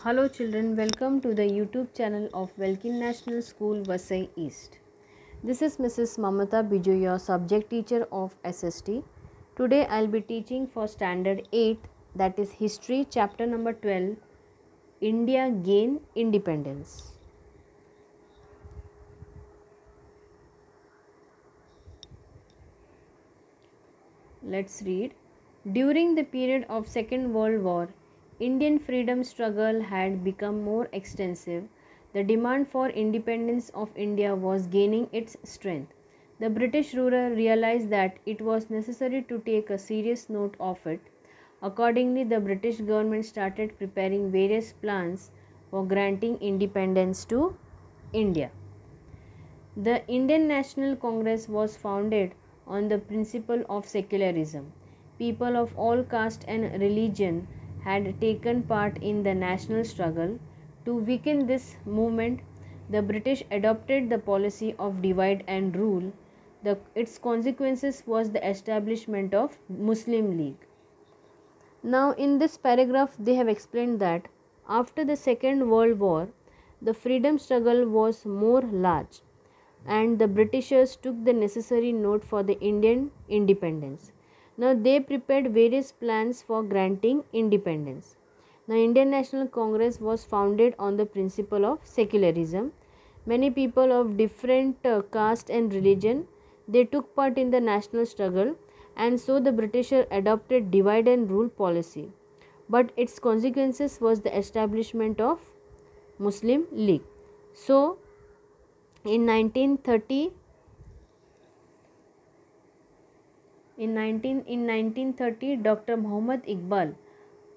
Hello children, welcome to the YouTube channel of Welkin National School, Vasai East. This is Mrs. Mamata Biju, your subject teacher of SST. Today I will be teaching for Standard 8, that is History, chapter number 12, India Gain Independence. Let's read. During the period of Second World War, Indian freedom struggle had become more extensive. The demand for independence of India was gaining its strength. The British ruler realized that it was necessary to take a serious note of it. Accordingly, the British government started preparing various plans for granting independence to India. The Indian National Congress was founded on the principle of secularism. People of all caste and religion had taken part in the national struggle. To weaken this movement, the British adopted the policy of divide and rule. Its consequences was the establishment of Muslim League. Now in this paragraph they have explained that after the Second World War, the freedom struggle was more large and the Britishers took the necessary note for the Indian independence. Now they prepared various plans for granting independence. The Indian National Congress was founded on the principle of secularism. Many people of different caste and religion, they took part in the national struggle, and so the Britishers adopted divide and rule policy. But its consequences was the establishment of Muslim League. So in 1930, Dr. Muhammad Iqbal,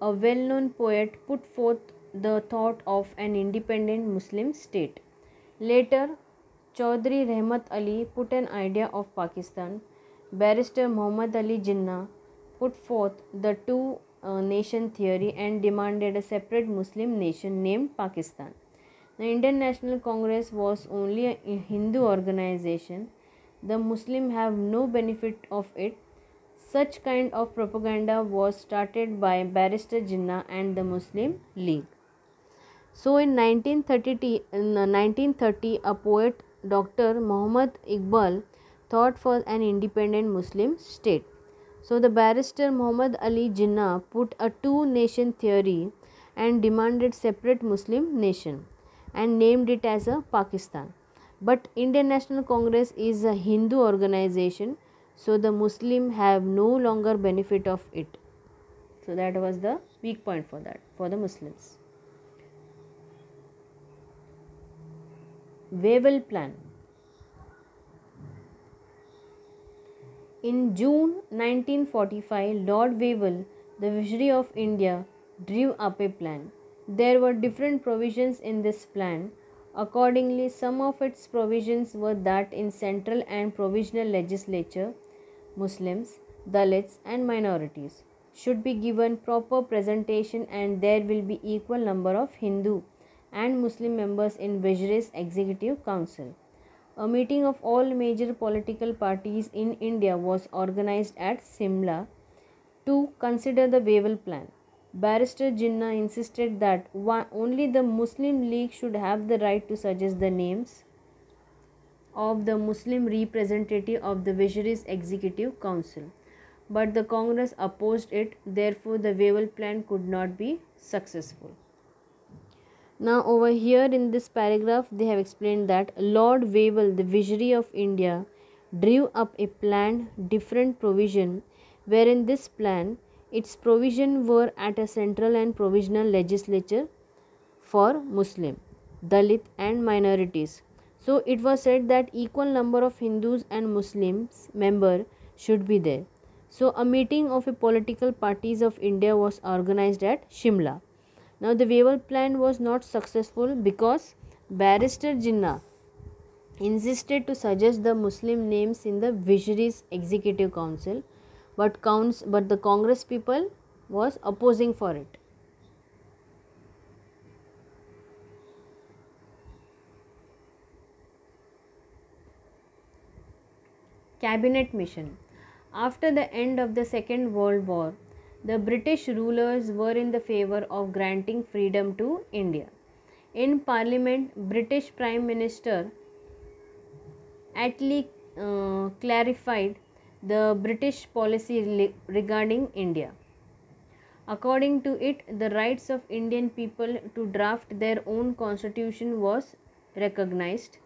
a well-known poet, put forth the thought of an independent Muslim state. Later, Chaudhry Rahmat Ali put an idea of Pakistan. Barrister Muhammad Ali Jinnah put forth the two-nation theory and demanded a separate Muslim nation named Pakistan. The Indian National Congress was only a Hindu organization. The Muslims have no benefit of it. Such kind of propaganda was started by Barrister Jinnah and the Muslim League. So in 1930, a poet, Dr. Muhammad Iqbal, thought for an independent Muslim state. So the barrister Muhammad Ali Jinnah put a two-nation theory and demanded separate Muslim nation and named it as a Pakistan. But Indian National Congress is a Hindu organization, so the Muslims have no longer benefit of it. So that was the weak point for the Muslims. Wavell Plan. In June 1945, Lord Wavell, the Viceroy of India, drew up a plan. There were different provisions in this plan. Accordingly, some of its provisions were that in central and provisional legislature, Muslims, Dalits and minorities should be given proper presentation and there will be equal number of Hindu and Muslim members in Viceroy's Executive Council. A meeting of all major political parties in India was organized at Simla to consider the Wavell Plan. Barrister Jinnah insisted that only the Muslim League should have the right to suggest the names of the Muslim representative of the Viceroy's Executive Council. But the Congress opposed it, therefore the Wavell Plan could not be successful. Now over here in this paragraph they have explained that Lord Wavell, the Viceroy of India, drew up a planned different provision wherein this plan, its provision were at a central and provisional legislature for Muslim, Dalit and minorities. So it was said that equal number of Hindus and Muslims member should be there. So a meeting of a political parties of India was organized at Shimla. Now the Wavell Plan was not successful because Barrister Jinnah insisted to suggest the Muslim names in the Viceroy's Executive Council, but the Congress people was opposing for it. Cabinet mission. After the end of the Second World War, The British rulers were in the favor of granting freedom to India. In Parliament, British Prime Minister Attlee clarified the British policy regarding India. According to it, the rights of Indian people to draft their own constitution was recognized.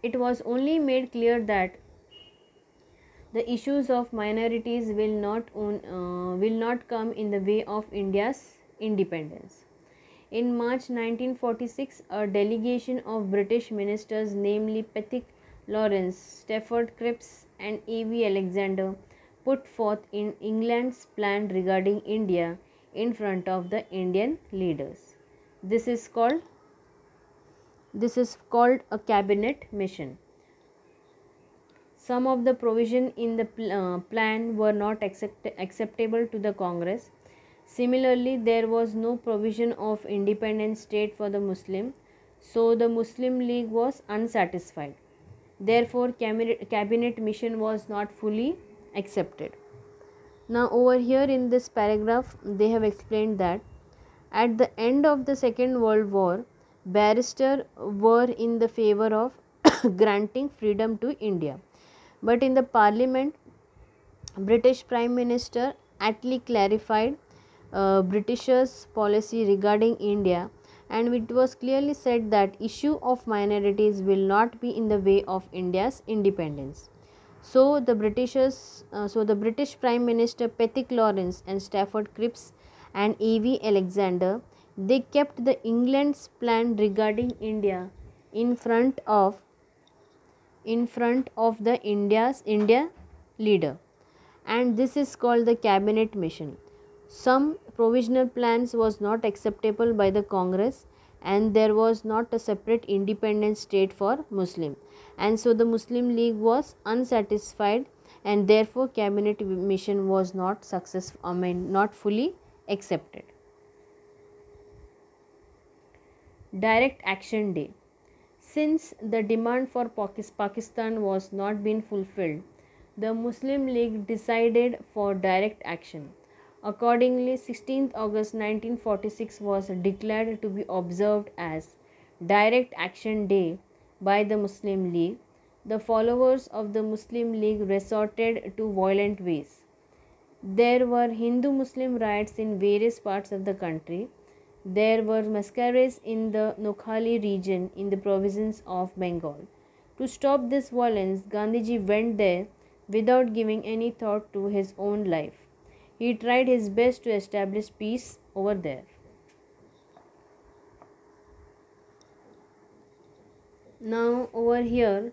It was only made clear that the issues of minorities will not come in the way of India's independence. In March 1946, a delegation of British ministers, namely Pethick Lawrence, Stafford Cripps, and A.V. Alexander, put forth in England's plan regarding India in front of the Indian leaders. This is called a cabinet mission. Some of the provisions in the plan were not acceptable to the Congress. Similarly, there was no provision of independent state for the Muslim, so the Muslim League was unsatisfied. Therefore, cabinet mission was not fully accepted. Now, over here in this paragraph, they have explained that at the end of the Second World War, barristers were in the favor of granting freedom to India. But in the Parliament, British Prime Minister Attlee clarified Britishers' policy regarding India, and it was clearly said that issue of minorities will not be in the way of India's independence. So the British Prime Minister Pethick Lawrence and Stafford Cripps and A.V. Alexander, they kept the England's plan regarding India in front of the India leader, and this is called the cabinet mission. Some provisional plans was not acceptable by the Congress, and there was not a separate independent state for Muslim, and so the Muslim League was unsatisfied, and therefore cabinet mission was not not fully accepted. Direct Action Day. Since the demand for Pakistan was not being fulfilled, the Muslim League decided for direct action. Accordingly, 16th August 1946 was declared to be observed as Direct Action Day by the Muslim League. The followers of the Muslim League resorted to violent ways. There were Hindu-Muslim riots in various parts of the country. There were massacres in the Noakhali region in the province of Bengal. To stop this violence, Gandhiji went there without giving any thought to his own life. He tried his best to establish peace over there. Now over here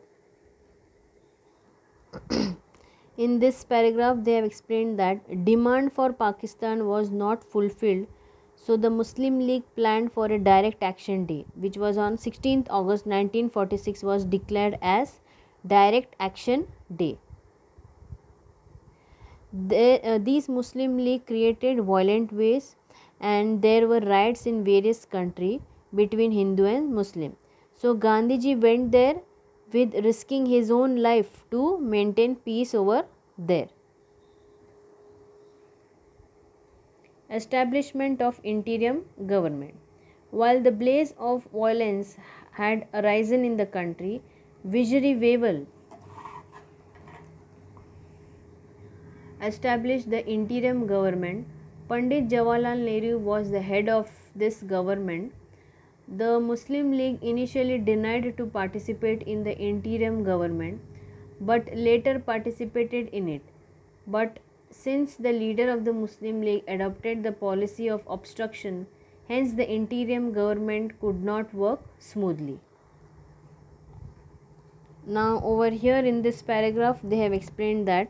in this paragraph they have explained that demand for Pakistan was not fulfilled, so the Muslim League planned for a direct action day, which was on 16th August 1946 was declared as Direct Action Day. These Muslim League created violent ways, and there were riots in various countries between Hindu and Muslim. So Gandhiji went there with risking his own life to maintain peace over there. Establishment of interim government. While the blaze of violence had arisen in the country, Vijayawala established the interim government. Pandit Jawaharlal Nehru was the head of this government. The Muslim League initially denied to participate in the interim government, but later participated in it. But since the leader of the Muslim League adopted the policy of obstruction, hence the interim government could not work smoothly. Now over here in this paragraph they have explained that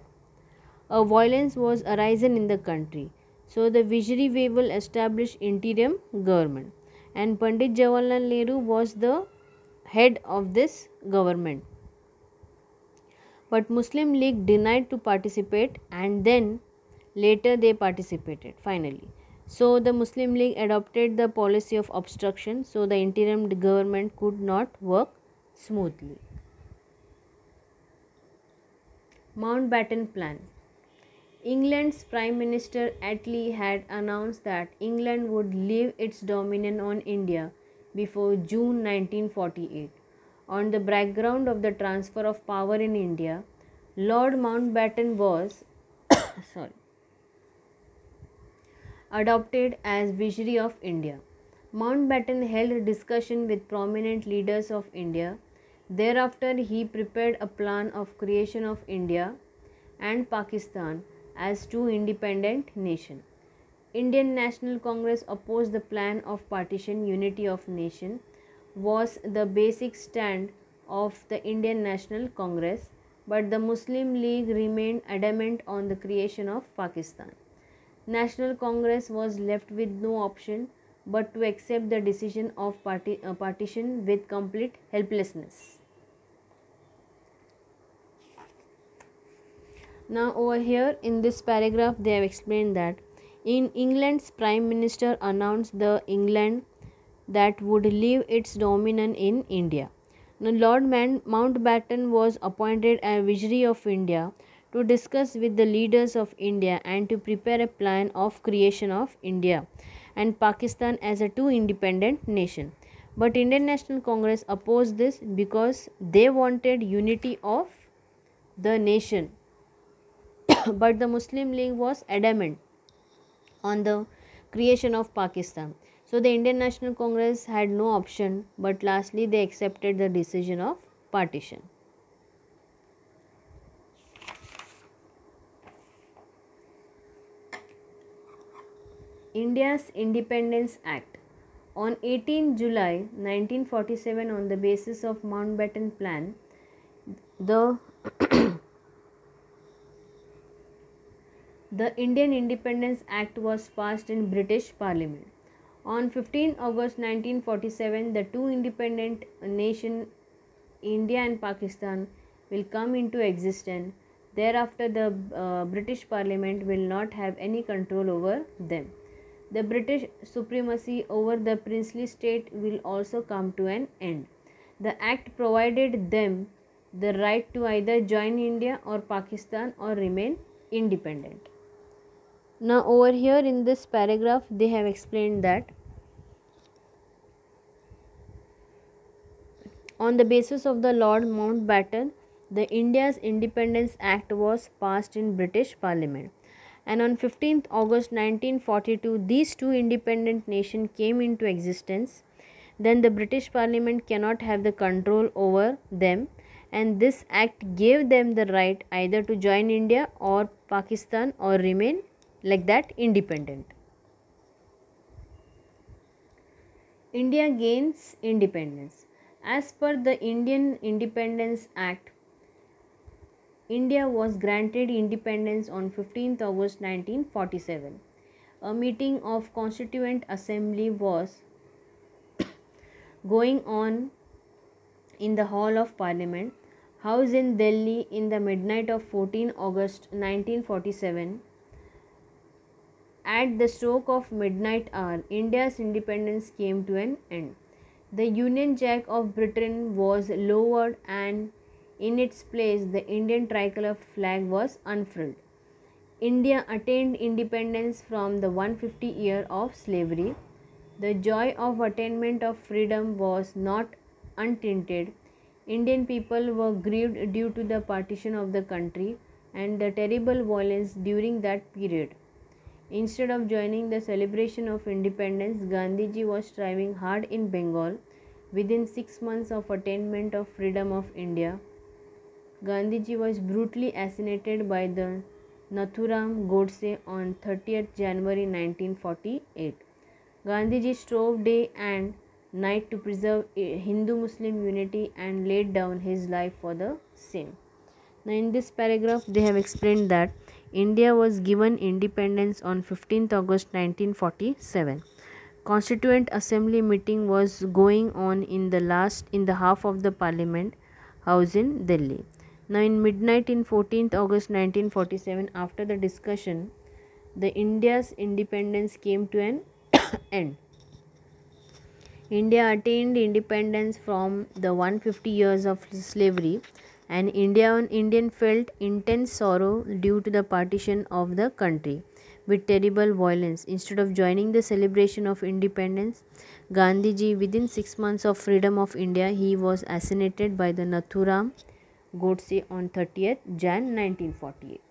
a violence was arisen in the country. So the Vijayawala established interim government, and Pandit Jawaharlal Nehru was the head of this government. But Muslim League denied to participate, and then later they participated finally. So the Muslim League adopted the policy of obstruction, so the interim government could not work smoothly. Mountbatten Plan. England's Prime Minister Attlee had announced that England would leave its dominion on India before June 1948. On the background of the transfer of power in India, Lord Mountbatten was sorry, adopted as Viceroy of India. Mountbatten held a discussion with prominent leaders of India. Thereafter, he prepared a plan of creation of India and Pakistan as two independent nations. Indian National Congress opposed the plan of partition. Unity of nation was the basic stand of the Indian National Congress, but the Muslim League remained adamant on the creation of Pakistan. National Congress was left with no option but to accept the decision of partition with complete helplessness. Now over here in this paragraph they have explained that in England's Prime Minister announced the England that would leave its dominion in India. Now Lord Mountbatten was appointed as Viceroy of India to discuss with the leaders of India and to prepare a plan of creation of India and Pakistan as a two independent nation. But Indian National Congress opposed this because they wanted unity of the nation. But the Muslim League was adamant on the creation of Pakistan. So the Indian National Congress had no option, but lastly they accepted the decision of partition. India's Independence Act. On 18 July 1947, on the basis of Mountbatten Plan, the The Indian Independence Act was passed in British Parliament. On 15 August 1947, the two independent nations, India and Pakistan, will come into existence. Thereafter, the British Parliament will not have any control over them. The British supremacy over the princely state will also come to an end. The Act provided them the right to either join India or Pakistan or remain independent. Now over here in this paragraph they have explained that on the basis of the Lord Mountbatten, the India's Independence Act was passed in British Parliament. And on 15th August 1942, these two independent nations came into existence. Then the British Parliament cannot have the control over them, and this act gave them the right either to join India or Pakistan or remain like that independent. India gains independence. As per the Indian Independence Act, India was granted independence on 15th August 1947. A meeting of Constituent Assembly was going on in the Hall of Parliament, House in Delhi, in the midnight of 14 August 1947. At the stroke of midnight hour, India's independence came to an end. The Union Jack of Britain was lowered and in its place the Indian tricolor flag was unfurled. India attained independence from the 150 year of slavery. The joy of attainment of freedom was not untinted. Indian people were grieved due to the partition of the country and the terrible violence during that period. Instead of joining the celebration of independence, Gandhiji was striving hard in Bengal. Within 6 months of attainment of freedom of India, Gandhiji was brutally assassinated by the Nathuram Godse on 30th January 1948. Gandhiji strove day and night to preserve Hindu-Muslim unity and laid down his life for the same. Now in this paragraph they have explained that India was given independence on 15th August 1947. Constituent Assembly meeting was going on in the half of the Parliament House in Delhi. Now in midnight in 14th August 1947, after the discussion, the India's independence came to an end. India attained independence from the 150 years of slavery and Indian felt intense sorrow due to the partition of the country with terrible violence. Instead of joining the celebration of independence, Gandhiji, within 6 months of freedom of India, he was assassinated by the Nathuram Godse on 30th Jan 1948.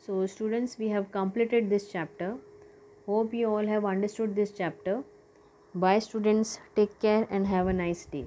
So students, we have completed this chapter. Hope you all have understood this chapter. Bye students, take care and have a nice day.